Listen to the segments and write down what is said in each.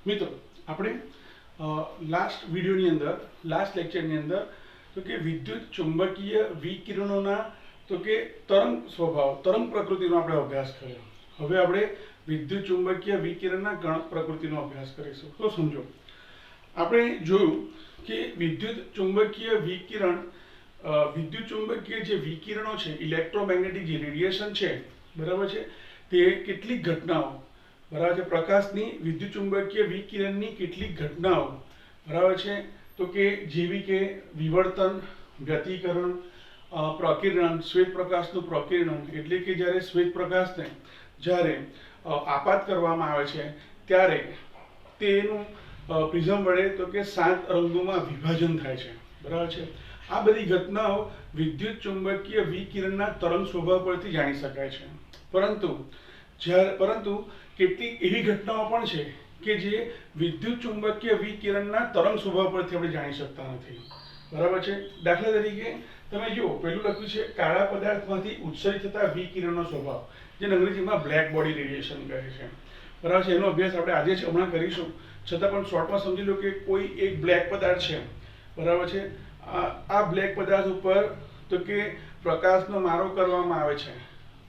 મિત્રો આપણે લાસ્ટ વિડીયોની અંદર લાસ્ટ લેક્ચરની અંદર તો કે વિદ્યુત ચુંબકીય વિકિરણોના તો કે તરંગ સ્વભાવ તરંગ પ્રકૃતિનો આપણે અભ્યાસ કર્યો. હવે આપણે વિદ્યુત ચુંબકીય વિકિરણના ગણ પ્રકૃતિનો અભ્યાસ કરીશું. તો સમજો, આપણે જોયું કે વિદ્યુત ચુંબકીય વિકિરણ વિદ્યુત ચુંબકીય જે વિકિરણો છે, ઇલેક્ટ્રોમેગ્નેટિક જે રેડિયેશન છે, બરાબર છે, તે કેટલીક ઘટનાઓ, બરાબર છે, પ્રકાશની વિદ્યુત ચુંબકીય વિકિરણની કેટલીક ઘટનાઓ, બરાબર છે, તો કે જેવી કે વિવર્તન, વ્યતિકરણ, પ્રકિરણ, શ્વેત પ્રકાશનું પ્રકિરણ, એટલે કે જ્યારે શ્વેત પ્રકાશને જ્યારે આપાત કરવામાં આવે છે ત્યારે તેનું પ્રિઝમ વડે તો કે 7 રંગોમાં વિભાજન થાય છે, બરાબર છે. આ બધી ઘટનાઓ વિદ્યુત ચુંબકીય વિકિરણના તરંગ સ્વભાવ પરથી જાણી શકાય છે. પરંતુ કેટલીક એવી ઘટનાઓ પણ છે કે જે વિદ્યુત ચુંબકીય વિકિરણના તરંગ સ્વભાવ પરથી આપણે જાણી શકતા નથી, બરાબર છે. દાખલા તરીકે તમે જુઓ, પહેલું લખ્યું છે કાળા પદાર્થમાંથી ઉત્સર્જિત થતા વિકિરણનો સ્વભાવ, જેને અંગ્રેજીમાં બ્લેક બોડી રેડિયેશન કહે છે, બરાબર છે. એનો અભ્યાસ આપણે આજે જ હમણાં કરીશું, છતાં પણ શોર્ટમાં સમજી લો કે કોઈ એક બ્લેક પદાર્થ છે, બરાબર છે. આ બ્લેક પદાર્થ ઉપર તો કે પ્રકાશનો મારો કરવામાં આવે છે,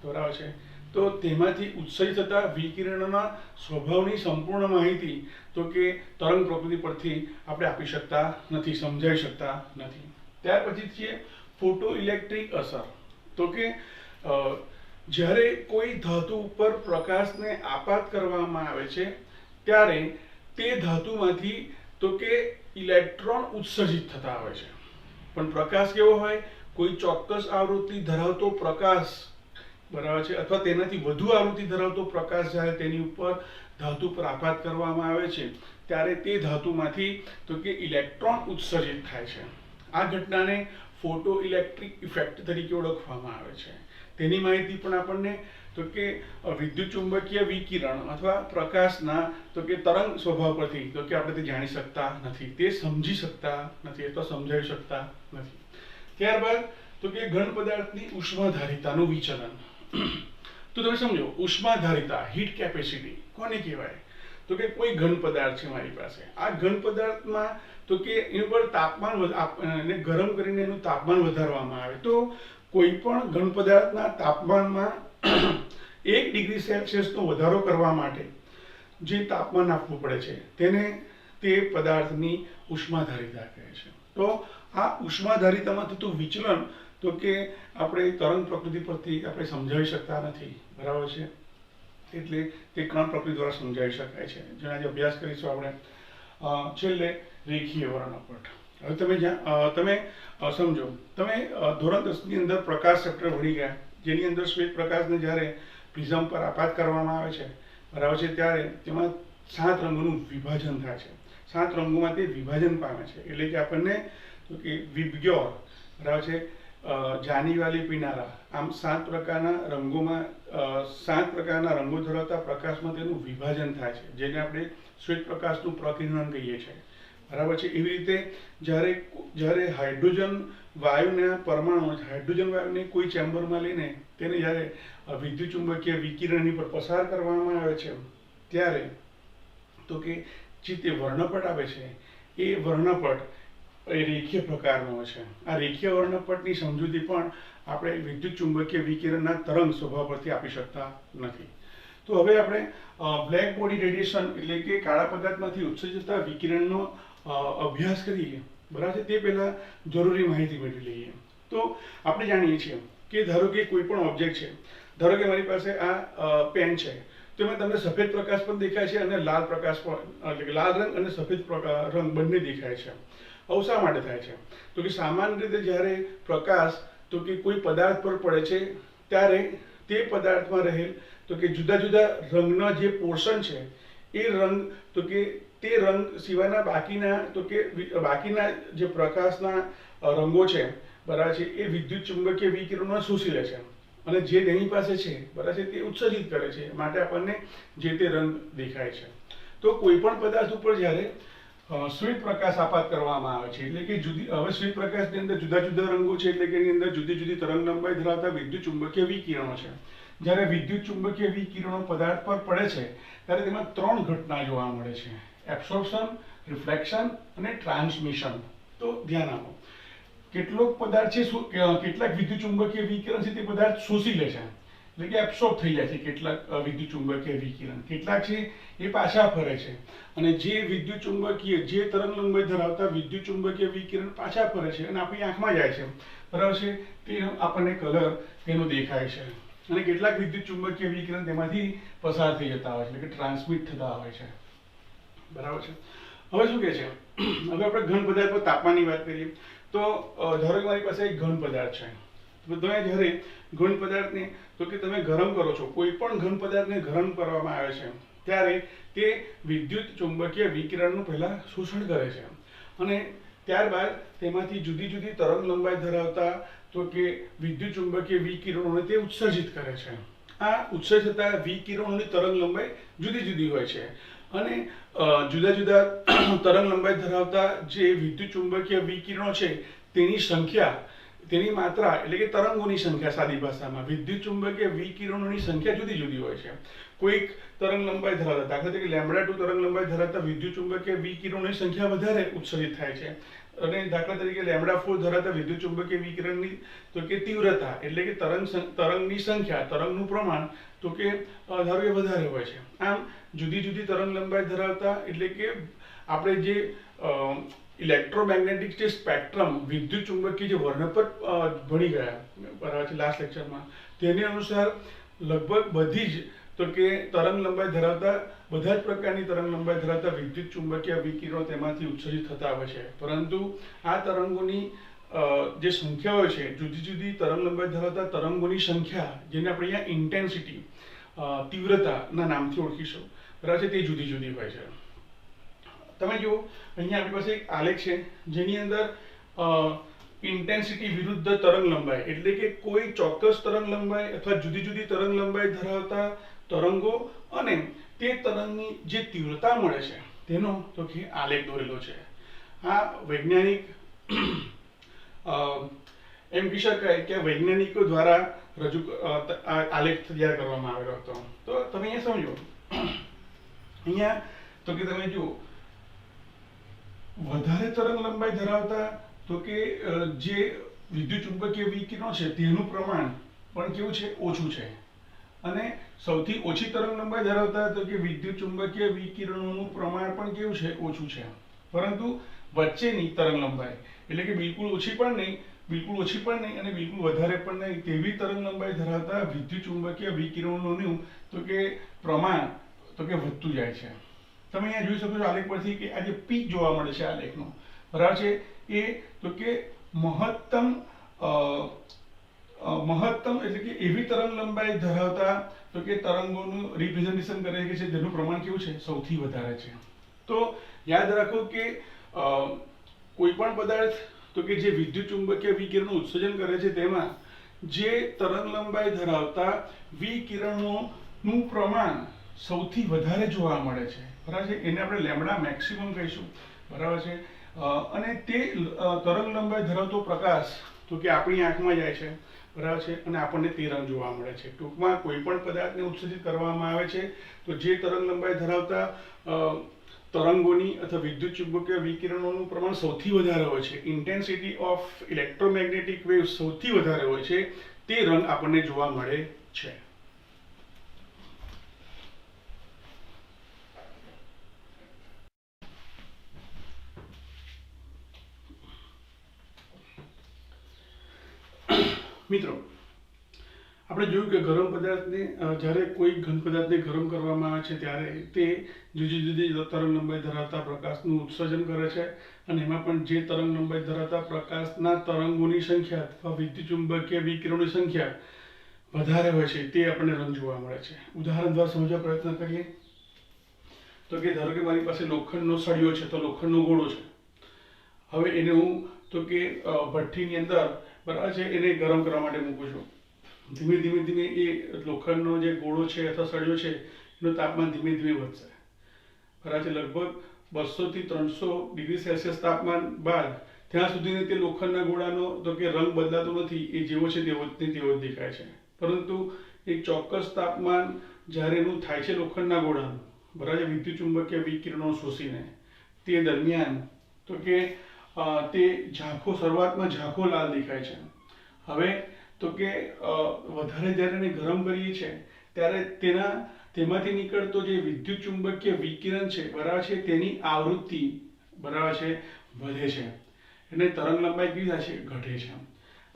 બરાબર છે, તો તેમાંથી ઉત્સર્જિત થતા વિકિરણોના સ્વભાવની સંપૂર્ણ માહિતી તો કે તરંગ પ્રકૃતિ પરથી આપણે આપી શકતા નથી, સમજાવી શકતા નથી. ત્યાર પછી છે ફોટો ઇલેક્ટ્રિક અસર. તો કે જ્યારે કોઈ ધાતુ ઉપર પ્રકાશને આપાત કરવામાં આવે છે ત્યારે તે ધાતુમાંથી તો કે ઇલેક્ટ્રોન ઉત્સર્જિત થતા હોય છે. પણ પ્રકાશ કેવો હોય? કોઈ ચોક્કસ આવૃત્તિ ધરાવતો પ્રકાશ, બરાબર છે, અથવા તેનાથી વધુ આવૃત્તિ ધરાવતો પ્રકાશ જ્યારે તેની ઉપર ધાતુ પર આપાત કરવામાં આવે છે ત્યારે તે ધાતુમાંથી તો કે ઇલેક્ટ્રોન ઉત્સર્જિત થાય છે. આ ઘટનાને ફોટો ઇલેક્ટ્રિક ઇફેક્ટ તરીકે ઓળખવામાં આવે છે. તેની માહિતી પણ આપણને તો કે વિદ્યુત ચુંબકીય વિકિરણ અથવા પ્રકાશના તો કે તરંગ સ્વભાવ પરથી તો કે આપણે તે જાણી શકતા નથી, તે સમજી શકતા નથી અથવા સમજાવી શકતા નથી. ત્યારબાદ તો કે ઘન પદાર્થની ઉષ્માધારિતાનું વિચલન. તો તમે સમજો, ઉષ્માધારિતા, હીટ કેપેસિટી કોને કહેવાય? તો કે કોઈ ઘન પદાર્થ છે મારી પાસે, આ ઘન પદાર્થમાં તો કે એની પર તાપમાન ગરમ કરીને એનું તાપમાન વધારવામાં આવે તો કોઈ પણ ઘન પદાર્થના તાપમાનમાં 1 ડિગ્રી સેલ્સિયસનો વધારો કરવા માટે જે તાપમાન આપવું પડે છે તેને તે પદાર્થની ઉષ્માધારિતા કહે છે. તો આ ઉષ્માધારિતામાં થતું વિચલન તો કે આપણે તરંગ પ્રકૃતિ પરથી આપણે સમજાવી શકતા નથી, બરાબર છે. એટલે તે કણ પ્રકૃતિ દ્વારા સમજાવી શકાય છે, જેનો આજે અભ્યાસ કરીશું આપણે. છેલ્લે રેખીય વર્ણપટ. હવે તમે સમજો, તમે ધોરણ 10 ની અંદર પ્રકાશ ચેપ્ટર ભણી ગયા, જેની અંદર શ્વેત પ્રકાશને જ્યારે પ્રિઝમ પર આપાત કરવામાં આવે છે, બરાબર છે, ત્યારે તેમાં 7 રંગોનું વિભાજન થાય છે. 7 રંગોમાં તે વિભાજન પામે છે, એટલે કે આપણને તો કે વિબગ્યોર, બરાબર છે, જાનીવાલી પીનારા, આમ 7 પ્રકારના રંગોમાં 7 પ્રકારના રંગો ધરાવતા પ્રકાશમાં તેનું વિભાજન થાય છે, જેને આપણે શ્વેત પ્રકાશનું પ્રકિરણ કહીએ છીએ, બરાબર છે. એવી રીતે જ્યારે હાઇડ્રોજન વાયુના પરમાણુ હાઇડ્રોજન વાયુને કોઈ ચેમ્બરમાં લઈને તેને જ્યારે વિદ્યુત ચુંબકીય વિકિરણની પર પસાર કરવામાં આવે છે ત્યારે તો કે જે તે વર્ણપટ આવે છે એ વર્ણપટ એ રેખીય પ્રકારનો હોય છે. આ રેખીય વર્ણપટની સમજૂતી પણ આપણે વિદ્યુત ચુંબકીય વિકિરણના તરંગ સ્વભાવ પરથી આપી શકતા નથી. તો હવે આપણે બ્લેક બોડી રેડિયેશન એટલે કે કાળા પદાર્થમાંથી ઉત્સર્જિત થતા વિકિરણનો અભ્યાસ કરીએ, બરાબર છે. તે પહેલાં જરૂરી માહિતી મેળવી લઈએ. તો આપણે જાણીએ છીએ કે ધારો કે કોઈ પણ ઓબ્જેક્ટ છે, ધારો કે મારી પાસે આ પેન છે, તો એમાં તમને સફેદ પ્રકાશ પણ દેખાય છે અને લાલ પ્રકાશ પણ, એટલે કે લાલ રંગ અને સફેદ રંગ બંને દેખાય છે. આવું શા માટે થાય છે? તો કે સામાન્ય રીતે જ્યારે પ્રકાશ તો કે કોઈ પદાર્થ પર પડે છે ત્યારે તે પદાર્થમાં રહેલ તો કે જુદા જુદા રંગના જે પોર્શન છે એ રંગ તો કે તે રંગ સિવાયના બાકીના જે પ્રકાશના રંગો છે, બરાબર છે, એ વિદ્યુત ચુંબકીય વિકિરણમાં શોષી લે છે અને જે તેની પાસે છે, બરાબર છે, તે ઉત્સર્જિત કરે છે, માટે આપણને જે તે રંગ દેખાય છે. તો કોઈ પણ પદાર્થ ઉપર જ્યારે શ્વેત પ્રકાશ આપાત કરવામાં આવે છે, એટલે કે હવે શ્વેત પ્રકાશની અંદર જુદા જુદા રંગો છે, એટલે કે એની અંદર જુદી જુદી તરંગ લંબાઈ ધરાવતા વિદ્યુત ચુંબકીય વિકિરણો છે. જ્યારે વિદ્યુત ચુંબકીય વિકિરણો પદાર્થ પર પડે છે ત્યારે તેમાં 3 ઘટના જોવા મળે છે. એબ્સોર્પ્શન, રિફ્લેક્શન અને ટ્રાન્સમિશન. તો ધ્યાન આપો, કેટલોક પદાર્થ છે કેટલાક વિદ્યુત ચુંબકીય વિકિરણ છે તે પદાર્થ શોષી લે છે, એટલે કે એબ્સોર્બ થઈ જાય છે કેટલાક વિદ્યુત ચુંબકીય વિકિરણ. કેટલાક છે એ પાછા ફરે છે, અને જે વિદ્યુત ચુંબકીય જે તરંગ લંબાઈ ધરાવતા વિદ્યુત ચુંબકીય વિકિરણ પાછા ફરે છે અને આપણી આંખમાં જાય છે, બરાબર છે, તે આપણને કલર તેનો દેખાય છે. અને કેટલાક વિદ્યુત ચુંબકીય વિકિરણ તેમાંથી પસાર થઈ જતા હોય છે, એટલે કે ટ્રાન્સમિટ થતા હોય છે, બરાબર છે. હવે શું કહે છે, હવે આપણે ઘન પદાર્થ પર તાપમાનની વાત કરીએ તો ધારો કે મારી પાસે એક ઘન પદાર્થ છે. તો તમે જ્યારે ઘન પદાર્થને તો કે તમે ગરમ કરો છો, કોઈ પણ ઘન પદાર્થને ગરમ કરવામાં આવે છે ત્યારે તે વિદ્યુત ચુંબકીય વિકિરણનું પહેલા શોષણ કરે છે, અને ત્યારબાદ તેમાંથી જુદી જુદી તરંગ લંબાઈ ધરાવતા તો કે વિદ્યુત ચુંબકીય વિકિરણોને તે ઉત્સર્જિત કરે છે. આ ઉત્સર્જિત થતા વિકિરણોની તરંગ લંબાઈ જુદી જુદી હોય છે, અને જુદા જુદા તરંગ લંબાઈ ધરાવતા જે વિદ્યુત ચુંબકીય વિકિરણો છે તેની સંખ્યા, તેની માત્રા એટલે કે તરંગોની સંખ્યા, સાદી ભાષામાં વિદ્યુત ચુંબકીય વિકિરણોની સંખ્યા જુદી જુદી હોય છે. કોઈક તરંગ લંબાઈ ધરાવતા, દાખલા તરીકે λ2 તરંગ લંબાઈ ધરાવતા વિદ્યુત ચુંબકીય વિકિરણોની સંખ્યા વધારે ઉત્સર્જિત થાય છે, અને દાખલા તરીકે λ4 ધરાવતા વિદ્યુત ચુંબકીય વિકિરણની તો કે તીવ્રતા એટલે કે તરંગની સંખ્યા, તરંગનું પ્રમાણ તો કે ધારો કે વધારે હોય છે. આમ જુદી જુદી તરંગ લંબાઈ ધરાવતા એટલે કે આપણે જે ઇલેક્ટ્રોમેગ્નેટિક જે સ્પેક્ટ્રમ વિદ્યુત ચુંબકીય જે વર્ણપટ ભણી ગયા બરાબર છે લાસ્ટ લેક્ચરમાં, તેની અનુસાર લગભગ બધી જ તો કે તરંગ લંબાઈ ધરાવતા બધા જ પ્રકારની તરંગ લંબાઈ ધરાવતા વિદ્યુત ચુંબકીય વિકિરણો તેમાંથી ઉત્સર્જિત થતા હોય છે. પરંતુ આ તરંગોની જે સંખ્યા હોય છે, જુદી જુદી તરંગ લંબાઈ ધરાવતા તરંગોની સંખ્યા, જેને આપણે અહીંયા ઇન્ટેન્સિટી તીવ્રતાના નામથી ઓળખીશું, બરાબર છે, તે જુદી જુદી હોય છે. તમે જુઓ અહીંયા આપણી પાસે એક આલેખ છે જેની અંદર ઇન્ટેન્સિટી વિરુદ્ધ તરંગ લંબાઈ એટલે કે કોઈ ચોક્કસ તરંગ લંબાઈ અથવા જુદી જુદી તરંગ લંબાઈ ધરાવતા તરંગો અને તે તરંગની જે તીવ્રતા મળે છે તેનો તો કે આલેખ દોરેલો છે. આ વૈજ્ઞાનિક એમ કહી શકાય કે વૈજ્ઞાનિકો દ્વારા રજૂ આલેખ તૈયાર કરવામાં આવેલો હતો. તો તમે અહીંયા સમજો, અહીંયા તો કે તમે જુઓ વધારે તરંગ લંબાઈ ધરાવતા તો કે જે વિદ્યુત ચુંબકીય વિકિરણો છે તેનું પ્રમાણ પણ કેવું છે, ઓછું છે, અને સૌથી ઓછી તરંગ લંબાઈ ધરાવતા તો કે વિદ્યુત ચુંબકીય વિકિરણોનું પ્રમાણ પણ કેવું છે, ઓછું છે. પરંતુ વચ્ચેની તરંગ લંબાઈ એટલે કે બિલકુલ ઓછી પણ નહીં અને બિલકુલ વધારે પણ નહીં તેવી તરંગ લંબાઈ ધરાવતા વિદ્યુત ચુંબકીય વિકિરણોનું તો કે પ્રમાણ તો કે વધતું જાય છે. તમે અહીંયા જોઈ શકો છો આલેખ પરથી કે આ જે પીક જોવા મળે છે આલેખનો, બરાબર છે, એ તો કે મહત્તમ એટલે કે એવી તરંગ લંબાઈ ધરાવતા તો કે તરંગોનું રિપ્રેઝન્ટેશન કરે છે જેનું પ્રમાણ કેવું છે, સૌથી વધારે છે. તો યાદ રાખો કે કોઈ પણ પદાર્થ તો કે જે વિદ્યુત ચુંબકીય વિકિરણનું ઉત્સર્જન કરે છે તેમાં જે તરંગ લંબાઈ ધરાવતા વિકિરણોનું પ્રમાણ સૌથી વધારે જોવા મળે છે, બરાબર છે, એને આપણે લેમ્બડા મેક્સિમમ કહીશું, બરાબર છે. અને તે તરંગ લંબાઈ ધરાવતો પ્રકાશ તો કે આપણી આંખમાં જાય છે, બરાબર છે, અને આપણને તે રંગ જોવા મળે છે. ટૂંકમાં કોઈ પણ પદાર્થને ઉત્સર્જિત કરવામાં આવે છે તો જે તરંગ લંબાઈ ધરાવતા તરંગોની અથવા વિદ્યુત ચુંબકીય વિકિરણોનું પ્રમાણ સૌથી વધારે હોય છે, ઇન્ટેન્સિટી ઓફ ઇલેક્ટ્રોમેગ્નેટિક વેવ્સ સૌથી વધારે હોય છે, તે રંગ આપણને જોવા મળે છે. મિત્રો, આપણે જોયું કે ગરમ પદાર્થને જ્યારે કોઈ ઘન પદાર્થને ગરમ કરવામાં આવે છે ત્યારે તે જુદી જુદી તરંગ લંબાઈ ધરાવતા પ્રકાશનું ઉત્સર્જન કરે છે, અને એમાં પણ જે તરંગ લંબાઈ ધરાવતા પ્રકાશના તરંગોની સંખ્યા અથવા વિદ્યુત ચુંબકીય વિકિરણોની સંખ્યા વધારે હોય છે તે આપણને રંગ જોવા મળે છે. ઉદાહરણ દ્વારા સમજવા પ્રયત્ન કરીએ તો કે ધારો કે મારી પાસે લોખંડનો સળિયો છે, તો લોખંડનો ગોળો છે. હવે એને હું તો કે ભઠ્ઠીની અંદર, બરાબર છે, એને ગરમ કરવા માટે મૂકું છું. ધીમે ધીમે એ લોખંડનો જે ગોળો છે અથવા સળિયો છે એનું તાપમાન ધીમે ધીમે વધશે, બરાબર છે. લગભગ 200 થી 300 ડિગ્રી સેલ્સિયસ તાપમાન બાદ ત્યાં સુધીને તે લોખંડના ગોળાનો તો કે રંગ બદલાતો નથી, એ જેવો છે તેવો જ દેખાય છે. પરંતુ એક ચોક્કસ તાપમાન જ્યારે એનું થાય છે લોખંડના ગોળાનું, બરાબર, વિદ્યુત ચુંબકીય વિકિરણો શોષીને તે દરમિયાન તો કે તે ઝાંખો શરૂઆતમાં ઝાંખો લાલ દેખાય છે. હવે તો કે વધારે જ્યારે એને ગરમ કરીએ છીએ ત્યારે તેમાંથી નીકળતો જે વિદ્યુત ચુંબકીય વિકિરણ છે બરાબર છે તેની આવૃત્તિ બરાબર છે વધે છે, એટલે તરંગ લંબાઈ કેવી થાય છે? ઘટે છે.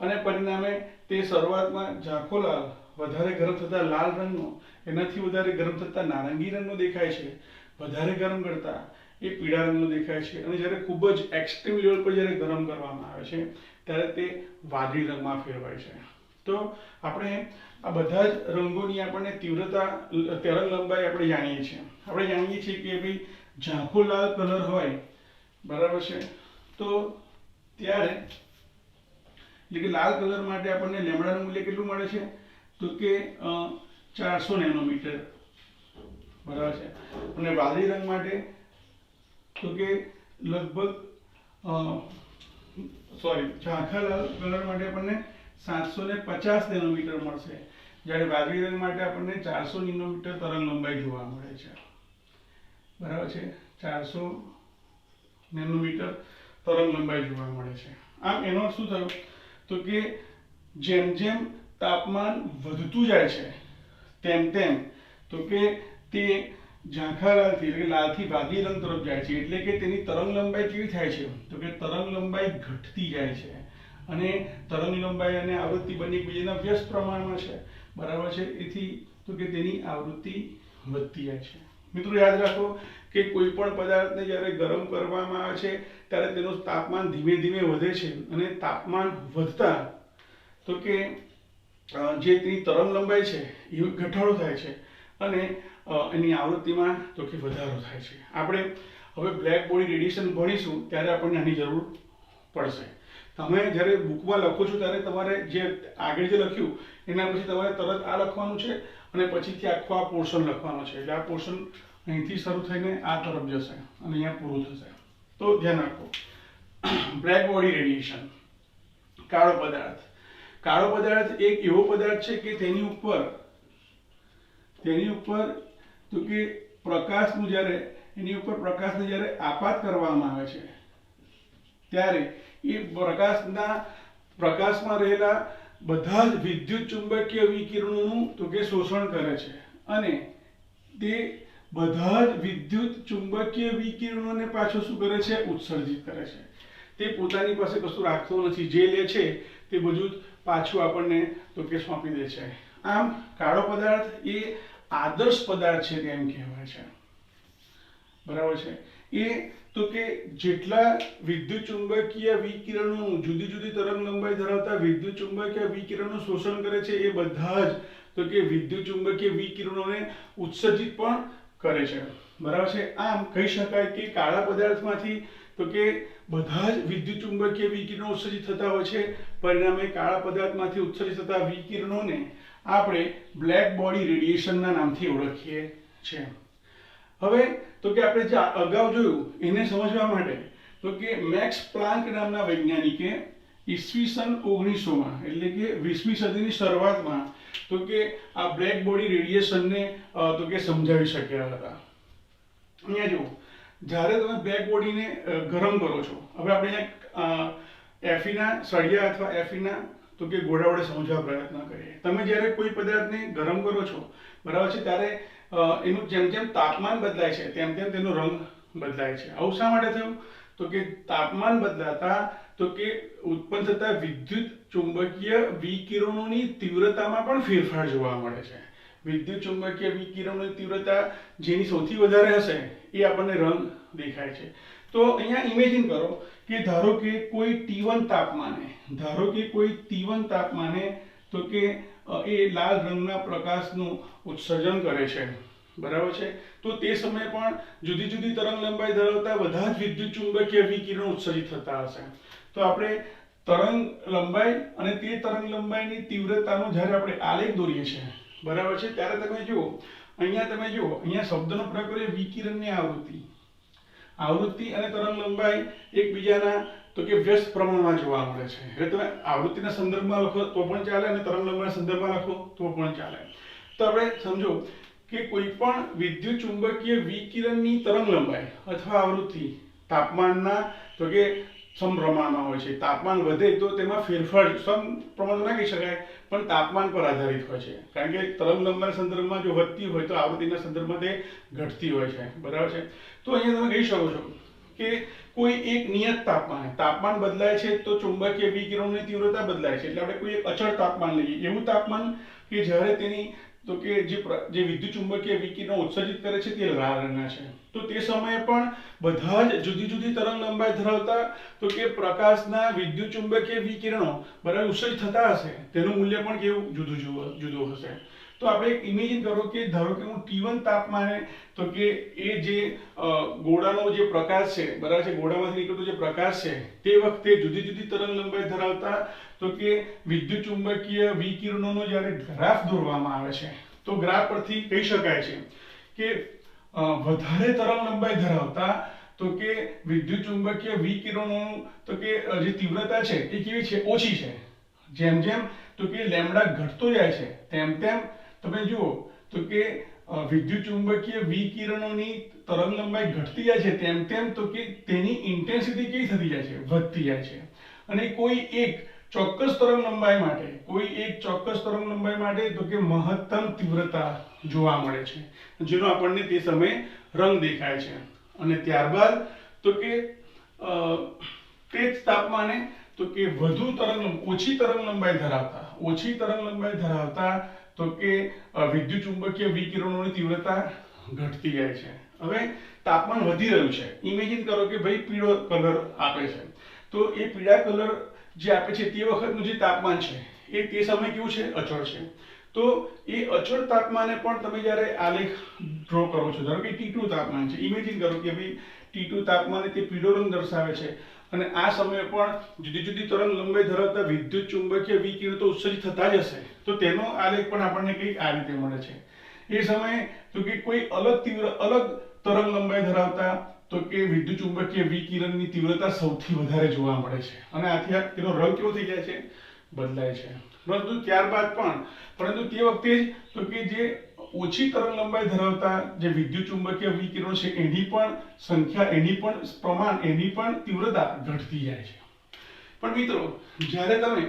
અને પરિણામે તે શરૂઆતમાં ઝાંખો લાલ વધારે ગરમ થતા લાલ રંગનો એનાથી વધારે ગરમ થતા નારંગી રંગનો દેખાય છે, વધારે ગરમ કરતા એ પીળા રંગનો દેખાય છે, અને જ્યારે ખૂબ જ એક્સ્ટ્રીમ લેવલ પર જ્યારે ગરમ કરવામાં આવે છે ત્યારે તે વાદળી રંગમાં ફેરવાય છે. તો આપણે આ બધા જ રંગોની આપણને તીવ્રતા તરંગ લંબાઈ આપણે જાણીએ છીએ. આપણે જાણીએ છીએ કે ભાઈ ઝાંખો લાલ કલર હોય બરાબર છે તો ત્યારે એટલે કે લાલ કલર માટે આપણને લેમ્બડાનું મૂલ્ય કેટલું મળે છે? તો કે 400 નેનોમીટર બરાબર છે. અને વાદળી રંગ માટે તો કે લગભગ ઝાંખા લાલ કલર માટે આપણને 750 નેનોમીટર મળશે, જ્યારે વાદળી રંગ માટે આપણને 400 નેનોમીટર તરંગ લંબાઈ જોવા મળે છે બરાબર છે. 400 નેનોમીટર તરંગ લંબાઈ જોવા મળે છે. આમ એનો અર્થ શું થયો? તો કે જેમ જેમ તાપમાન વધતું જાય છે તેમ તેમ તો કે તે ઝાંખા લાલથી એટલે કે લાલથી વાદળી રંગ તરફ જાય છે, એટલે કે તેની તરંગ લંબાઈ કેવી થાય છે? તો કે તરંગ લંબાઈ ઘટતી જાય છે, અને તરંગ લંબાઈ અને આવૃત્તિ બંને એકબીજાના વ્યસ્ત પ્રમાણમાં છે બરાબર છે. એથી તો કે તેની આવૃત્તિ વધતી જાય છે. મિત્રો યાદ રાખો કે કોઈ પણ પદાર્થને જ્યારે ગરમ કરવામાં આવે છે ત્યારે તેનું તાપમાન ધીમે ધીમે વધે છે, અને તાપમાન વધતા તો કે જે તેની તરંગ લંબાઈ છે એ ઘટાડો થાય છે, અને એની આવૃત્તિમાં તો કે વધારો થાય છે. આપણે હવે બ્લેક બોડી રેડિયેશન ભણીશું ત્યારે આપણને આની જરૂર પડશે. તમે જ્યારે બુકમાં લખો છો ત્યારે તમારે જે આગળ જે લખ્યું એના પછી તમારે તરત આ લખવાનું છે, અને પછીથી આખો આ પોર્શન લખવાનો છે. એટલે આ પોર્શન અહીંથી શરૂ થઈને આ તરફ જશે અને અહીંયા પૂરું થશે. તો ધ્યાન રાખો. બ્લેક બોડી રેડિયેશન, કાળો પદાર્થ. કાળો પદાર્થ એક એવો પદાર્થ છે કે તેની ઉપર તો કે પ્રકાશનું જ્યારે એની ઉપર પ્રકાશને જ્યારે આપાત કરવામાં આવે છે ત્યારે એ પ્રકાશમાં રહેલા બધા જ વિદ્યુત ચુંબકીય વિકિરણોનું તો કે શોષણ કરે છે, અને તે બધા જ વિદ્યુત ચુંબકીય વિકિરણોને પાછો શું કરે છે? ઉત્સર્જિત કરે છે. તે પોતાની પાસે કશું રાખતો નથી, જે લે છે તે બધું જ પાછું આપણને તો કે સોંપી દે છે. આમ કાળો પદાર્થ એ આદર્શ પદાર્થ છે તેમ કહેવાય છે બરાબર છે. એ તો કે જેટલા વિદ્યુત ચુંબકીય વિકિરણો જુદી જુદી તરંગ લંબાઈ ધરાવતા વિદ્યુત ચુંબકીય વિકિરણો શોષણ કરે છે એ બધા જ તો કે વિદ્યુત ચુંબકીય વિકિરણોને ઉત્સર્જિત પણ કરે છે બરાબર છે. આમ કહી શકાય કે કાળા પદાર્થમાંથી તો કે બધા જ વિદ્યુત ચુંબકીય વિકિરણો ઉત્સર્જિત થતા હોય છે. પરિણામે કાળા પદાર્થમાંથી ઉત્સર્જિત થતા વિકિરણોને આપણે બ્લેક બોડી રેડિયેશનના નામથી ઓળખીએ છીએ. હવે તો કે આપણે જે અગાઉ જોયું એને સમજવા માટે તો કે મેક્સ પ્લાન્ક નામના વૈજ્ઞાનિકે ઈસવીસન 1900માં એટલે કે 20મી સદીની શરૂઆતમાં તો કે આ બ્લેક બોડી રેડિયેશનને તો કે સમજાવી શક્યા હતા. અહીંયા જુઓ, જ્યારે તમે બ્લેક બોડીને ગરમ કરો છો, હવે આપણે એફીના સળિયા અથવા એફીના તો કે ગોળા વડે સમજવા પ્રયત્ન કરીએ. તમે જ્યારે કોઈ પદાર્થને ગરમ કરો છો બરાબર છે ત્યારે એનું જેમ જેમ તાપમાન બદલાય છે તેમ તેમ તેનો રંગ બદલાય છે. આવું શા માટે થયું? તો કે તાપમાન બદલાતા તો કે ઉત્પન્ન થતા વિદ્યુત ચુંબકીય વિકિરણોની તીવ્રતામાં પણ ફેરફાર જોવા મળે છે. વિદ્યુત ચુંબકીય વિકિરણોની તીવ્રતા જેની સૌથી વધારે હશે એ આપણને રંગ દેખાય છે. તો અહીંયા ઇમેજિન કરો કે ધારો કે કોઈ T1 તાપમાને તો કે એ લાલ રંગના પ્રકાશનું ઉત્સર્જન કરે છે બરાબર છે. તો તે સમયે પણ જુદી જુદી તરંગ લંબાઈ ધરાવતા બધા જ વિદ્યુત ચુંબકીય વિકિરણો ઉત્સર્જિત થતા હશે. તો આપણે તરંગ લંબાઈ અને તે તરંગ લંબાઈની તીવ્રતાનો જ્યારે આપણે આલેખ દોરીએ છીએ બરાબર છે ત્યારે તમે જુઓ અહીંયા શબ્દનો પ્રયોગ કરીએ વિકિરણની આવૃત્તિ અને તરંગ લંબાઈ એકબીજાના તો કે વ્યસ્ત પ્રમાણમાં જોવા મળે છે. એટલે તમે આવૃત્તિના સંદર્ભમાં લખો તો પણ ચાલે અને તરંગ લંબાઈના સંદર્ભમાં લખો તો પણ ચાલે. તો આપણે સમજો કે કોઈ પણ વિદ્યુત ચુંબકીય વિકિરણની તરંગ લંબાઈ અથવા આવૃત્તિ તાપમાનના તો કે સમપ્રમાણમાં હોય છે. તાપમાન વધે તો તેમાં ફેરફાર સમપ્રમાણ ના કહી શકાય, પણ તાપમાન પર આધારિત હોય છે. કારણ કે તરંગ લંબાઈના સંદર્ભમાં જો વધતી હોય તો આવૃત્તિના સંદર્ભમાં તે ઘટતી હોય છે. બરાબર છે. તો અહીંયા તમે કહી શકો છો કે કોઈ એક નિયત તાપમાન બદલાય છે તો ચુંબકીય વિકિરણની તીવ્રતા બદલાય છે. એટલે આપણે કોઈ એક અચળ તાપમાન લઈએ, એવું તાપમાન કે જ્યારે તેની તો કે જે વિદ્યુત ચુંબકીય વિકિરણો ઉત્સર્જિત કરે છે તે લાલ રંગના છે. તો તે સમયે પણ બધા જ જુદી જુદી તરંગ લંબાઈ ધરાવતા તો કે પ્રકાશના વિદ્યુત ચુંબકીય વિકિરણો બરાબર ઉત્સર્જિત થતા હશે, તેનું મૂલ્ય પણ કેવું જુદું હશે. તો આપણે એક ઇમેજિન કરો કે ધારો કે હું T1 તાપમાને તો કે એ જે ગોળાનો જે પ્રકાશ છે બરાબર છે, ગોળામાંથી નીકળતો જે પ્રકાશ છે તે વખતે જુદી જુદી તરંગ લંબાઈ ધરાવતા તો કે વિદ્યુત ચુંબકીય વિકિરણોનો જ્યારે ગ્રાફ દોરવામાં આવે છે તો ગ્રાફ પરથી કહી શકાય છે કે વધારે તરંગ લંબાઈ ધરાવતા તો કે વિદ્યુત ચુંબકીય વિકિરણોનું તો કે જે તીવ્રતા છે એ કેવી છે, ઓછી છે. જેમ જેમ તો કે લેમ્ડા ઘટતો જાય છે તેમ તેમ તમે જુઓ તો કે વિદ્યુત ચુંબકીય વિકિરણોની તરંગ લંબાઈ ઘટતી જાય છે તેમ તેમ તો કે તેની ઇન્ટેન્સિટી કેવી થતી જાય છે, વધતી જાય છે. અને કોઈ એક ચોક્કસ તરંગ લંબાઈ માટે તો કે મહત્તમ તીવ્રતા જોવા મળે છે, જેનો આપણને તે સમયે રંગ દેખાય છે. અને ત્યારબાદ તો કે તે જ તાપમાને તો કે ઓછી તરંગ લંબાઈ ધરાવતા તો કે વિદ્યુત ચુંબકીય વિકિરણોની તીવ્રતા ઘટતી જાય છે. હવે તાપમાન વધી રહ્યું છે, ઇમેજિન કરો કે ભાઈ પીળો કલર આપે છે, તો એ પીળા કલર જે આપે છે તે વખતનું જે તાપમાન છે એ તે સમય કેવું છે, અચળ છે. તો એ અચળ તાપમાને પણ તમે જ્યારે આલેખ ડ્રો કરો છો, ધારો કે T2 તાપમાન છે, ઇમેજિન કરો કે ભાઈ T2 તાપમાને તે પીળો રંગ દર્શાવે છે અને આ સમયે પણ જુદી જુદી તરંગ લંબાઈ ધરાવતા વિદ્યુત ચુંબકીય વિકિરણ તો ઉત્સર્જિત થતા જ હશે. તો તેનો આલેખ પણ આપણને કંઈક આ રીતે મળે છે. એ સમયે તો કે કોઈ અલગ તરંગ લંબાઈ ધરાવતા તો કે વિદ્યુત ચુંબકીય વિકિરણની તીવ્રતા સૌથી વધારે જોવા મળે છે અને આથી તેનો રંગ કેવો થઈ જાય છે, બદલાય છે. પરંતુ ત્યારબાદ પરંતુ તે વખતે જ તો કે જે ઓછી તરંગ લંબાઈ ધરાવતા જે વિદ્યુત ચુંબકીય વિકિરણો છે એની પણ સંખ્યા, એની પણ તીવ્રતા ઘટતી જાય છે. પણ મિત્રો, જ્યારે તમે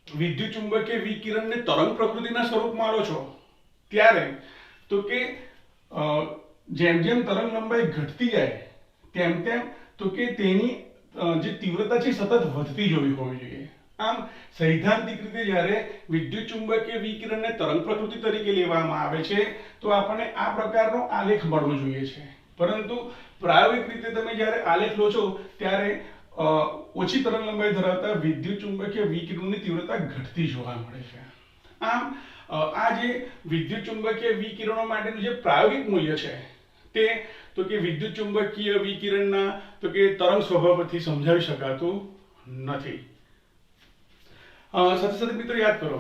વિદ્યુત ચુંબકીય વિકિરણને તરંગ પ્રકૃતિના સ્વરૂપમાં લો છો ત્યારે તો કે જેમ જેમ તરંગ લંબાઈ ઘટતી જાય તેમ તેમ તો કે તેની જે તીવ્રતા છે સતત વધતી જોવી હોવી જોઈએ. આમ સૈદ્ધાંતિક રીતે જ્યારે વિદ્યુત ચુંબકીય વિકિરણને તરંગ પ્રકૃતિ તરીકે લેવામાં આવે છે તો આપણને આ પ્રકારનો આલેખ મળવો જોઈએ છે. પરંતુ પ્રાયોગિક રીતે તમે જ્યારે આલેખ લો છો ત્યારે ઓછી તરંગ લંબાઈ ધરાવતા વિદ્યુત ચુંબકીય વિકિરણોની તીવ્રતા ઘટતી જોવા મળે છે. આમ આ જે વિદ્યુત ચુંબકીય વિકિરણો માટેનું જે પ્રાયોગિક મૂલ્ય છે તે તો કે વિદ્યુત ચુંબકીય વિકિરણના તો કે તરંગ સ્વભાવ પરથી સમજાવી શકાતું નથી. સાથે સાથે મિત્રો યાદ કરો,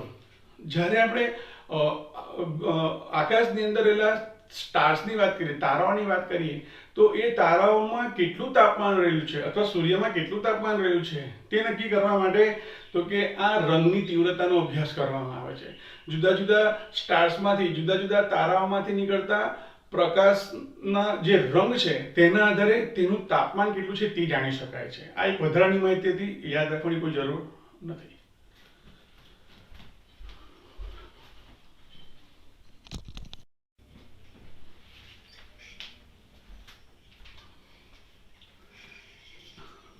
જ્યારે આપણે આકાશની અંદર રહેલા સ્ટાર્સની વાત કરીએ, તારાઓની વાત કરીએ, તો એ તારાઓમાં કેટલું તાપમાન રહેલું છે અથવા સૂર્યમાં કેટલું તાપમાન રહેલું છે તે નક્કી કરવા માટે તો કે આ રંગની તીવ્રતાનો અભ્યાસ કરવામાં આવે છે. જુદા જુદા સ્ટાર્સમાંથી, જુદા જુદા તારાઓમાંથી નીકળતા પ્રકાશના જે રંગ છે તેના આધારે તેનું તાપમાન કેટલું છે તે જાણી શકાય છે. આ એક વધારાની માહિતી હતી, યાદ રાખવાની કોઈ જરૂર નથી.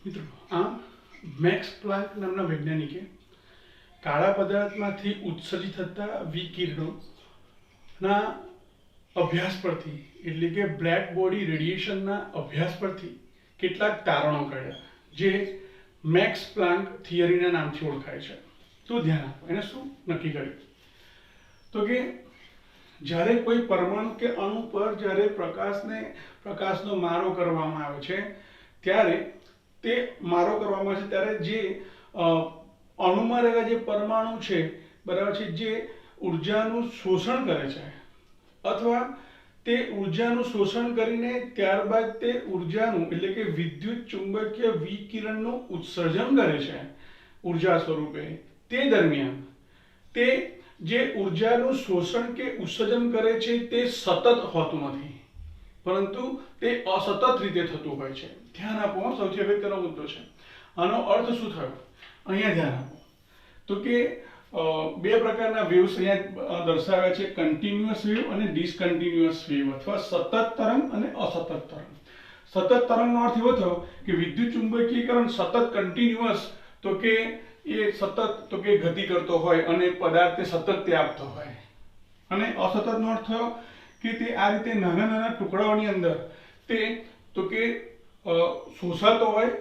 મિત્રો, આમ મેક્સ પ્લાન્ક નામના વૈજ્ઞાનિકે કાળા પદાર્થમાંથી ઉત્સર્જિત થતા વિકિરણોના અભ્યાસ પરથી, એટલે કે બ્લેક બોડી રેડિયેશનના અભ્યાસ પરથી કેટલાક તારણો કાઢ્યા જે મેક્સ પ્લાન્ક થિયરીના નામથી ઓળખાય છે. તો ધ્યાન આપો, એને શું નક્કી કર્યું તો કે જ્યારે કોઈ પરમાણુ કે અણુ પર જ્યારે પ્રકાશનો મારો કરવામાં આવે છે ત્યારે તે મારો કરવામાં આવે છે ત્યારે જે અણુમાં રહેલા જે પરમાણુ છે બરાબર છે, જે ઉર્જાનું શોષણ કરે છે અથવા તે ઉર્જાનું શોષણ કરીને ત્યારબાદ તે ઉર્જાનું એટલે કે વિદ્યુત ચુંબકીય વિકિરણનું ઉત્સર્જન કરે છે ઉર્જા સ્વરૂપે, તે દરમિયાન તે જે ઉર્જાનું શોષણ કે ઉત્સર્જન કરે છે તે સતત હોતું નથી, પરંતુ તે અસતત રીતે થતું હોય છે. ધ્યાન આપો, સૌથી અગત્યનો મુદ્દો છે. આનો અર્થ શું થયો અહીંયા ધ્યાન આપો. તો કે બે પ્રકારના વેવ્સ અહીંયા દર્શાવ્યા છે, કન્ટિન્યુઅસ વેવ અને ડિસકન્ટિન્યુઅસ વેવ, અથવા સતત તરંગ અને અસતત તરંગ. સતત તરંગનો અર્થ એવો થયો કે વિદ્યુત ચુંબકીયકરણ સતત કન્ટિન્યુઅસ, તો કે એ સતત તો કે ગતિ કરતો હોય અને પદાર્થને સતત ત્યાગતો હોય. અને અસતતનો અર્થ થયો કે તે આ રીતે નાના નાના ટુકડાઓની અંદર તે તો કે શોષાતો હોય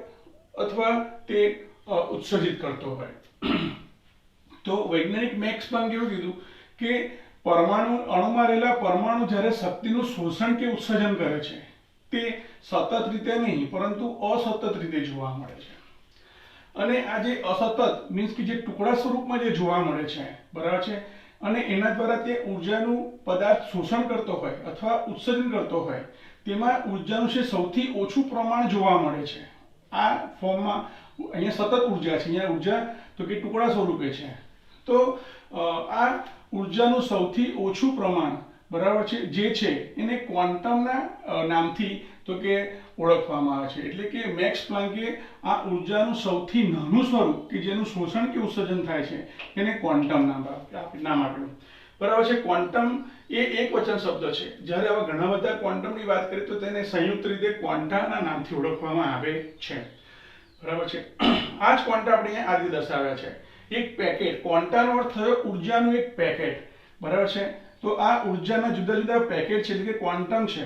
અથવા તે ઉત્સર્જિત કરતો હોય. તો વૈજ્ઞાનિક મેક્સ પ્લાન્કે એવું કીધું કે અણુમાં રહેલા પરમાણુ જ્યારે શક્તિનું શોષણ કે ઉત્સર્જન કરે છે તે સતત રીતે નહીં પરંતુ અસતત રીતે જોવા મળે છે. અને આ જે અસતત મીન્સ કે જે ટુકડા સ્વરૂપમાં જે જોવા મળે છે, બરાબર છે, અને એના દ્વારા તે ઉર્જાનું પદાર્થ શોષણ કરતો હોય અથવા ઉત્સર્જન કરતો હોય, તેમાં ઉર્જાનું છે સૌથી ઓછું પ્રમાણ જોવા મળે છે. આ ફોર્મમાં અહીંયા સતત ઉર્જા છે, અહીંયા ઉર્જા તો કે ટુકડા સ્વરૂપે છે. તો આ ઉર્જાનું સૌથી ઓછું પ્રમાણ, બરાબર છે, જે છે એને ક્વોન્ટમના નામથી તો કે ઓળખવામાં આવે છે. એટલે કે મેક્સ પ્લાન્કે આ ઉર્જાનું સૌથી નાનું સ્વરૂપ કે જેનું શોષણ કે ઉત્સર્જન થાય છે એને ક્વોન્ટમ નામ આપ્યું. બરાબર છે. ક્વોન્ટમ એ એક વચન શબ્દ છે. જ્યારે આવા ઘણા બધા ક્વોન્ટમની વાત કરીએ તો તેને સંયુક્ત રીતે ક્વોન્ટાના નામથી ઓળખવામાં આવે છે. બરાબર છે. આ જ ક્વોન્ટા આપણે અહીંયા આ રીતે દર્શાવ્યા છે. એક પેકેટ, ક્વોન્ટાનો અર્થ થયો ઉર્જાનું એક પેકેટ, બરાબર છે. તો આ ઉર્જાના જુદા જુદા પેકેટ છે, એટલે કે ક્વોન્ટમ છે.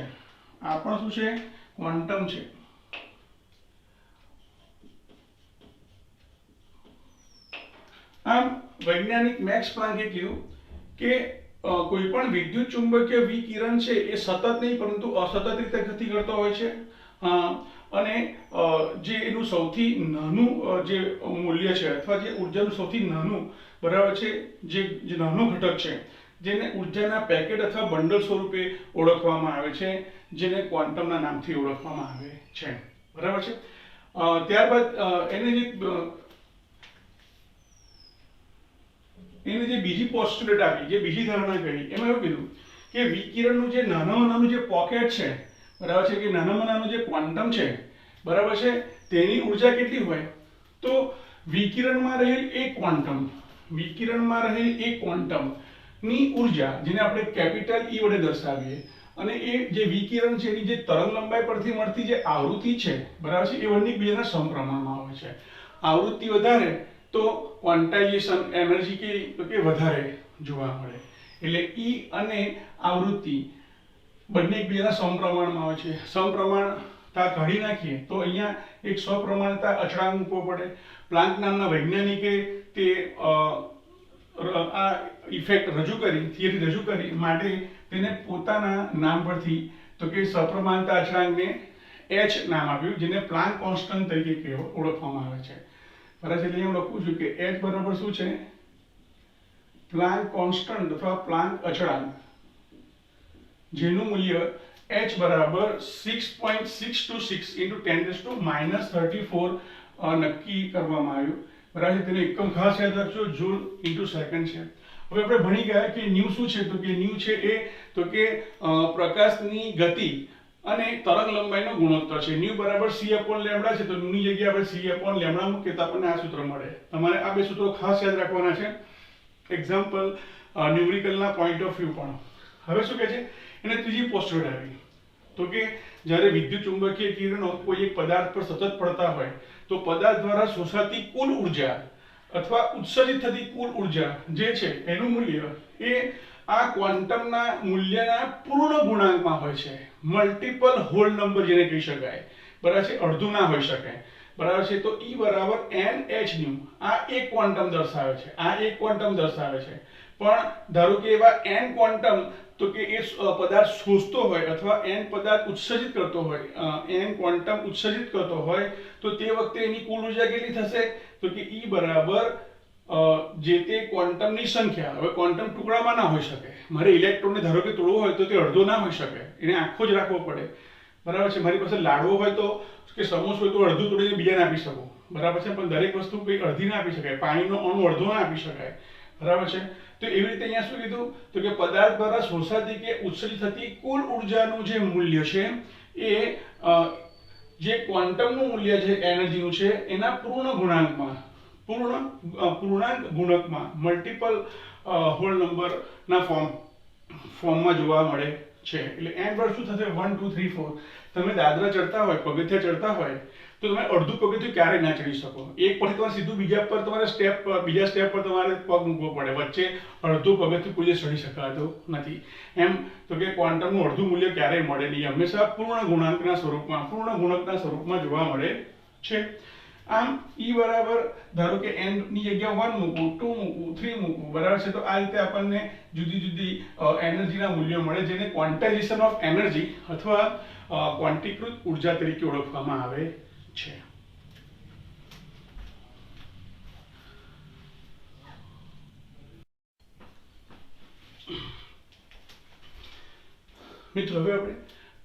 આ પણ શું છે? ક્વોન્ટમ છે. આમ વૈજ્ઞાનિક મેક્સ પ્લાન્કે કહ્યું કે કોઈ પણ વિદ્યુત ચુંબકીય વિકિરણ છે એ સતત નહીં પરંતુ અસતત રીતે ગતિ કરતો હોય છે. અને જે એનું સૌથી નાનું જે મૂલ્ય છે અથવા જે ઉર્જાનું સૌથી નાનું, બરાબર છે, જે નાનો ઘટક છે જેને ઉર્જાના પેકેટ અથવા બંડલ સ્વરૂપે ઓળખવામાં આવે છે, જેને ક્વોન્ટમના નામથી ઓળખવામાં આવે છે. બરાબર છે. ત્યારબાદ એને જે બીજી પોસ્ટ્યુલેટ આપી, જે બીજી ધારણા કરી, એમાં એવું કીધું કે વિકિરણનું જે નાનામાં નાનું જે પોકેટ છે, બરાબર છે, કે નાનામાં નાનું જે ક્વોન્ટમ છે, બરાબર છે, તેની ઉર્જા કેટલી હોય? તો વિકિરણમાં રહેલ એક ક્વોન્ટમ ની ઉર્જા, જેને આપણે કેપિટલ E વડે દર્શાવીએ, અને એ જે વિકિરણ છે એની જે તરંગ લંબાઈ પરથી મળતી જે આવૃત્તિ છે, બરાબર છે, એ બંને એકબીજાના સમપ્રમાણમાં હોય છે. આવૃત્તિ વધારે તો ક્વોન્ટાઇઝેશન એનર્જી કે વધારે જોવા મળે. એટલે E અને આવૃત્તિ બંને એકબીજાના સમપ્રમાણમાં હોય છે. સમપ્રમાણતા કાઢી નાખીએ તો અહીંયા એક સપ્રમાણતા અચળાંક મૂકવો પડે. પ્લાન્ક નામના વૈજ્ઞાનિકે તે આ ઇફેક્ટ થિયરી રજૂ કરી માટે તેને પોતાના નામ પરથી તો કે સપ્રમાણતા અચળાંકને H નામ આપ્યું, જેને પ્લાન્ક કોન્સ્ટન્ટ તરીકે ઓળખવામાં આવે છે. બરાબર છે. એટલે હું લખું છું કે H બરાબર શું છે? પ્લાન્ક કોન્સ્ટન્ટ અથવા પ્લાન્ક અચળાંક, જેનું મૂલ્ય H બરાબર 6.626 × 10⁻³ નક્કી કરવામાં આવ્યું. બરાબર. તેને એકમ ખાસ યાદ રાખજો, જૂલ × સેકન્ડ છે. હવે આપણે ભણી ગયા કે ન્યુ શું છે? તો કે ન્યુ છે એ તો કે પ્રકાશની ગતિ અને તરંગ લંબાઈનો ગુણોત્તર છે. ન્યુ બરાબર c/λ છે. તો ન્યુની જગ્યાએ આપણે c/λ મૂકીએ તો આપણને આ સૂત્ર મળે. તમારે આ બે સૂત્રો ખાસ યાદ રાખવાના છે, એક્ઝામ્પલ ન્યુમેરિકલના પોઈન્ટ ઓફ વ્યૂ પણ. હવે શું કહે છે? એને ત્રીજી પોસ્ટ્યુલેટ આવી તો કે જ્યારે વિદ્યુત ચુંબકીય કિરણો કોઈ એક પદાર્થ પર સતત પડતા હોય તો પદાર્થ દ્વારા શોષાતી કુલ ઉર્જા અથવા ઉત્સર્જિત થતી કુલ ઉર્જા જે છે એનું મૂલ્ય એ આ ક્વોન્ટમના મૂલ્યના પૂર્ણ ગુણાંકમાં હોય છે. મલ્ટિપલ હોલ નંબર જેને કહી શકાય, બરાબર છે, અડધું ના હોઈ શકે, બરાબર છે. તો E બરાબર nhν આ એક ક્વોન્ટમ દર્શાવે છે. પણ ધારો કે એવા n ક્વોન્ટમ તો કે એ પદાર્થ શોષતો હોય અથવા n પદાર્થ ઉત્સર્જિત કરતો હોય, n ક્વોન્ટમ ઉત્સર્જિત કરતો હોય તો તે વખતે એની કુલ ઉર્જા કેટલી થશે? તો કે E બરાબર જે તે ક્વોન્ટમની સંખ્યા. હવે ક્વોન્ટમ ટુકડામાં ના હોઈ શકે. મારે ઇલેક્ટ્રોનને ધારો કે તોડવો હોય તો તે અડધો ના હોઈ શકે, એને આખો જ રાખવો પડે, બરાબર છે. મારી પાસે લાડવો હોય તો કે સમોસો હોય તો અડધું તોડીને બીજાને આપી શકું, બરાબર છે. પણ દરેક વસ્તુ કંઈ અડધી ના આપી શકાય. પાણીનો અણુ અડધો ના આપી શકાય, બરાબર છે. તો એવી રીતે અહીંયા શું કીધું તો કે પદાર્થ દ્વારા શોષાતી કે ઉત્સર્જિત થતી કુલ ઉર્જાનું જે મૂલ્ય છે એ જે ક્વોન્ટમનું મૂલ્ય છે એનર્જીનું છે એના પૂર્ણ પૂર્ણાંક ગુણકમાં મલ્ટિપલ હોલ નંબરના ફોર્મમાં જોવા મળે છે. એટલે n પર શું થશે 1 2 3 4. તમે દાદરા ચડતા હોય, પગથિયા ચડતા હોય તો તમે અડધું પગથિયું ક્યારેય ના ચડી શકો. એક પરથી તમારે સીધું બીજા પર તમારે બીજા સ્ટેપ પર તમારે પગ મૂકવો પડે. વચ્ચે અડધું પગથિયું કોઈ ચડી શકાતું નથી. એમ તો કે ક્વોન્ટમનું અડધું મૂલ્ય ક્યારેય મળે નહીં. હંમેશા પૂર્ણ ગુણકના સ્વરૂપમાં જોવા મળે છે. આમ E બરાબર ધારો કે n ની જગ્યાએ 1 મૂકું, 2 મૂકું, 3 મૂકું, બરાબર છે. તો આ રીતે આપણને જુદી જુદી એનર્જીના મૂલ્યો મળે જેને ક્વોન્ટાઇઝેશન ઓફ એનર્જી અથવા ક્વોન્ટીકૃત ઉર્જા તરીકે ઓળખવામાં આવે છે. મિત્રો હવે આપણે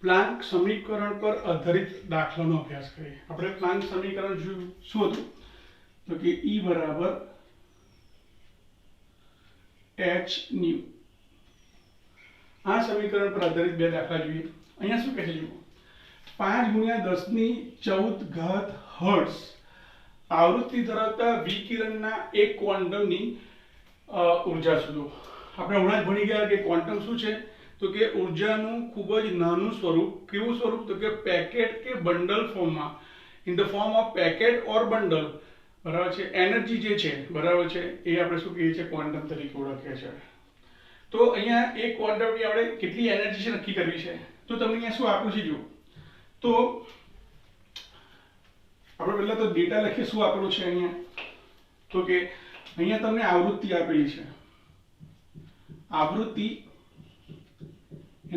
પ્લાન્ક સમીકરણ પર આધારિત દાખલાનો અભ્યાસ કરીએ. આપણે પ્લાન્ક સમીકરણ જોયું શું હતું તો કે E બરાબર h ન્યુ. આ સમીકરણ પર આધારિત બે દાખલા જોઈએ. અહીંયા શું કહે છે જુઓ, 5 × 10⁻14 હર્ટ્ઝ આવૃત્તિ ધરાવતા વિકિરણના એક ક્વોન્ટમની ઉર્જા શોધો. આપણે હમણાં જ ભણી ગયા કે ક્વોન્ટમ શું છે તો કે ઉર્જાનું ખૂબ જ નાનું સ્વરૂપ. કેવું સ્વરૂપ તો કે પેકેટ કે બંડલ ફોર્મમાં, in the form of packet or bundle, બરાબર છે. એનર્જી જે છે, બરાબર છે, એ આપણે શું કહીએ છીએ ક્વોન્ટમ તરીકે ઓળખીએ છીએ. તો અહીંયા એક ક્વોન્ટમની આપણે કેટલી એનર્જી છે નક્કી કરવી છે. તો તમને અહીંયા શું આપ્યું છે જુઓ. તો આપણે પહેલા તો ડેટા લખીએ શું આપેલું છે અહીંયા. તો કે અહીંયા તમને આવૃત્તિ આપેલી છે. આવૃત્તિ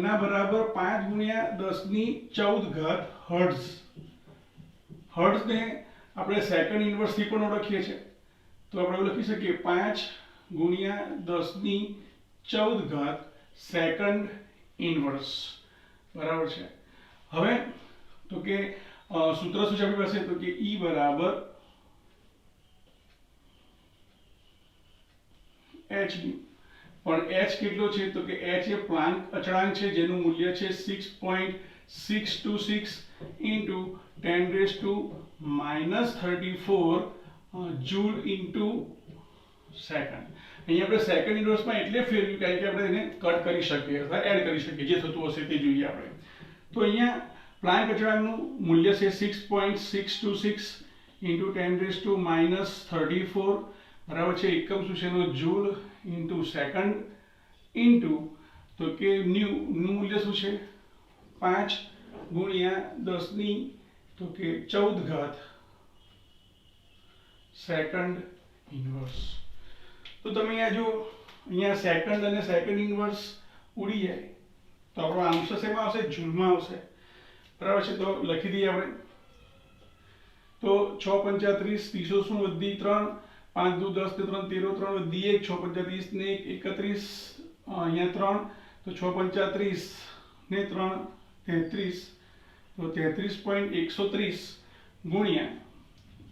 એના બરાબર 5 × 10⁻14 હર્ટ્ઝ. હર્ટ્ઝને આપણે સેકન્ડ ઇન્વર્સ થી પણ ઓળખીએ છીએ. તો આપણે એવું લખી શકીએ 5 × 10⁻14 સેકન્ડ ઇન્વર્સ, બરાબર છે. હવે તો કે સૂત્ર શું છે આપણી પાસે તો કે E બરાબર h ન્યુ. પણ h કેટલો છે તો કે h એ પ્લાન્ક અચળાંક છે જેનું મૂલ્ય છે 6.626 × 10⁻34 જૂલ ઇન્ટુ સેકન્ડ. અહીંયા આપણે સેકન્ડ ઇન્વર્સમાં એટલે ફેરવ્યું કારણ કે આપણે એને કટ કરી શકીએ અથવા એડ કરી શકીએ. જે થતું હશે તે જોઈએ આપણે. તો અહીંયા પ્લાન્ક અચળાંકનું મૂલ્ય છે 6.626 × 10⁻34, બરાબર છે. એકમ શું છે એનો જૂલ ઇન્ટુ સેકન્ડ ઇન્ટુ તો કે નું મૂલ્ય શું છે 5 × 10⁻14 સેકન્ડ ઇન્વર્સ. તો તમે અહીંયા જો અહીંયા સેકન્ડ અને સેકન્ડ ઇન્વર્સ ઉડી જાય તો આપણો આન્સર શેમાં આવશે? જૂલમાં આવશે, બરાબર છે. તો લખી દઈએ આપણે. તો 6 × 35 300 શું વધી 3 5 × 10 = 3 13 3 વધી 1 6 × 35 ને 31 અહીંયા 3 તો 6 × 35 ને 3 33 તો 33.130 ગુણ્યા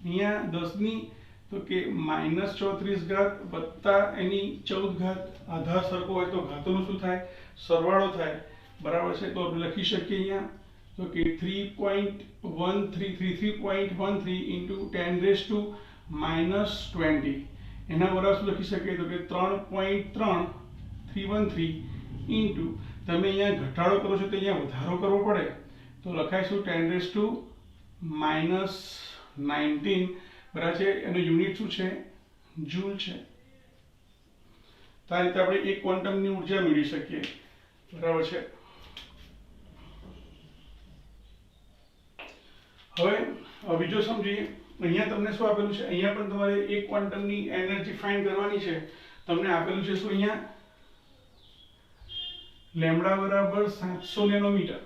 અહીંયા 10 તો કે -34 વત્તા એની 14 આધાર સરખો હોય તો ઘાતોનું શું થાય? સરવાળો થાય, બરાબર છે. તો આપણે લખી શકીએ અહીંયા તો કે 3.13 × 10⁻20 એના બરાબર શું લખી શકીએ તો કે 3.3313 ઇન્ટુ તમે અહીંયા ઘટાડો કરો છો તો અહીંયા વધારો કરવો પડે તો લખાઈશું 10⁻19, બરાબર છે. એનો યુનિટ શું છે? જૂલ છે. તો આ રીતે આપણે એક ક્વોન્ટમની ઉર્જા મેળવી શકીએ, બરાબર છે. હવે બીજો સમજીએ. અહીંયા તમને શું આપેલું છે? અહીંયા પણ તમારે એક ક્વોન્ટમની એનર્જી ફાઇન્ડ કરવાની છે. તમને આપેલું છે શું અહીંયા? લેમ્બડા બરાબર 700 નેનોમીટર,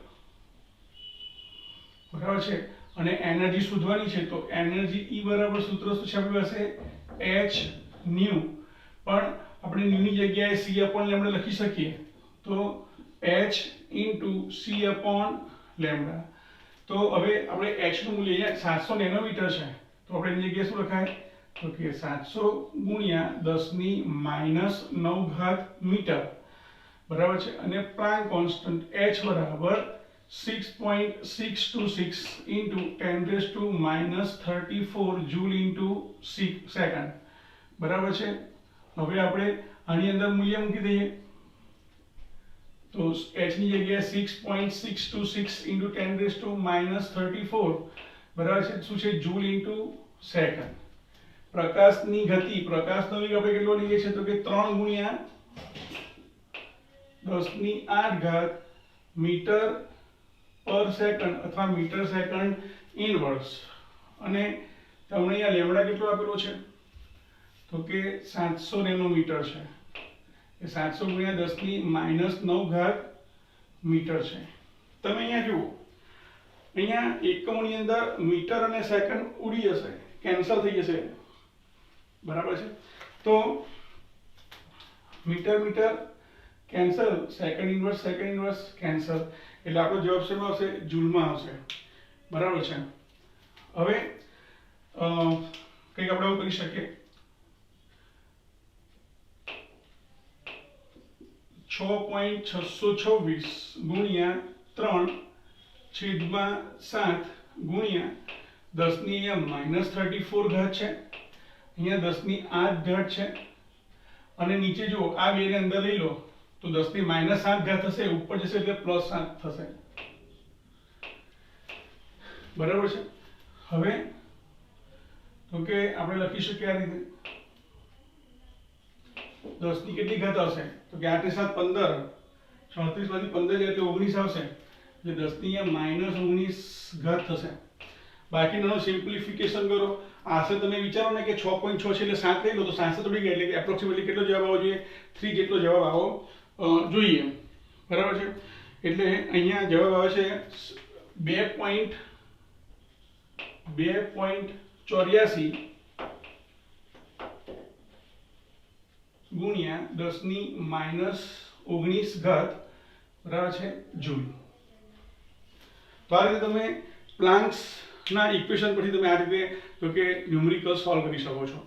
બરાબર છે. અને એનર્જી શોધવાની છે તો એનર્જી E બરાબર સૂત્ર શું છે આપણી પાસે? h new. પણ આપણે ન્યુ ની જગ્યાએ c/λ લખી શકીએ તો h × c/λ. તો હવે આપણે h નું મૂલ્ય અહીંયા 700 નેનોમીટર છે તો આપણે એની જગ્યાએ શું લખાય? તો કે 700 ગુણ્યા 10⁻⁹ મીટર બરાબર છે અને પ્લાન્ક કોન્સ્ટન્ટ h બરાબર 6.626 into 10⁻34 જૂલ into સેકન્ડ બરાબર છે। હવે આપણે આની અંદર મૂલ્ય મૂકી દઈએ તો h ની જગ્યાએ 6.626 into 10⁻34 બરાબર છે શું છે જૂલ into સેકન્ડ। પ્રકાશની ગતિ પ્રકાશનો વેગ આપણે કેટલો લઈએ છે તો કે 3 ગુણ્યા 10⁸ મીટર પર સેકન્ડ અથવા મીટર સેકન્ડ ઇનવર્સ અને તમને અહીંયા લેમ્બડા કેટલો આપેલો છે તો કે 700 નેનોમીટર છે એ 700 ગુણ્યા 10⁻⁹ મીટર છે। તમે અહીંયા જુઓ અહીંયા એકમોની અંદર મીટર અને સેકન્ડ ઉડી જશે કેન્સલ થઈ જશે બરાબર છે તો metre metre cancel second inverse cancel એટલે આપણો જવાબ શેમાં આવશે જૂલમાં આવશે બરાબર છે। હવે કંઈક આપણે એવું કરી શકીએ 6.626 ગુણ્યા 3/7 ગુણ્યા 10⁻⁻34 ઘાત છે અહીંયા 10⁸ છે અને નીચે જુઓ આ બેને અંદર લઈ લો તો 10⁻7 ઘાત થશે ઉપર જશે એટલે +7 થશે બરાબર છે। હવે તો કે આપણે લખી શકીએ આ રીતે 10 ની કેટલી ઘાત આવશે તો કે 8 7 15 34 માંથી 15 જાય એટલે 19 આવશે એટલે 10⁻⁻19 ઘાત થશે। બાકીનો સિમ્પ્લિફિકેશન કરો આશરે તમે વિચારો ને કે 6.6 છે એટલે 7 લઈ લો તો 7 થોડી ગયા એટલે એપ્રોક્સિમેટલી કેટલો જવાબ આવવો જોઈએ 3 જેટલો જવાબ આવવો જોઈએ બરાબર છે। એટલે અહીંયા જવાબ આવે છે 2.84 ગુણ્યા 10⁻⁻19 ઘાત બરાબર છે જૂલ। તો આ રીતે તમે પ્લાન્ક્સના ઇક્વેશન પરથી તમે આ રીતે તો કે ન્યુમેરિકલ સોલ્વ કરી શકો છો।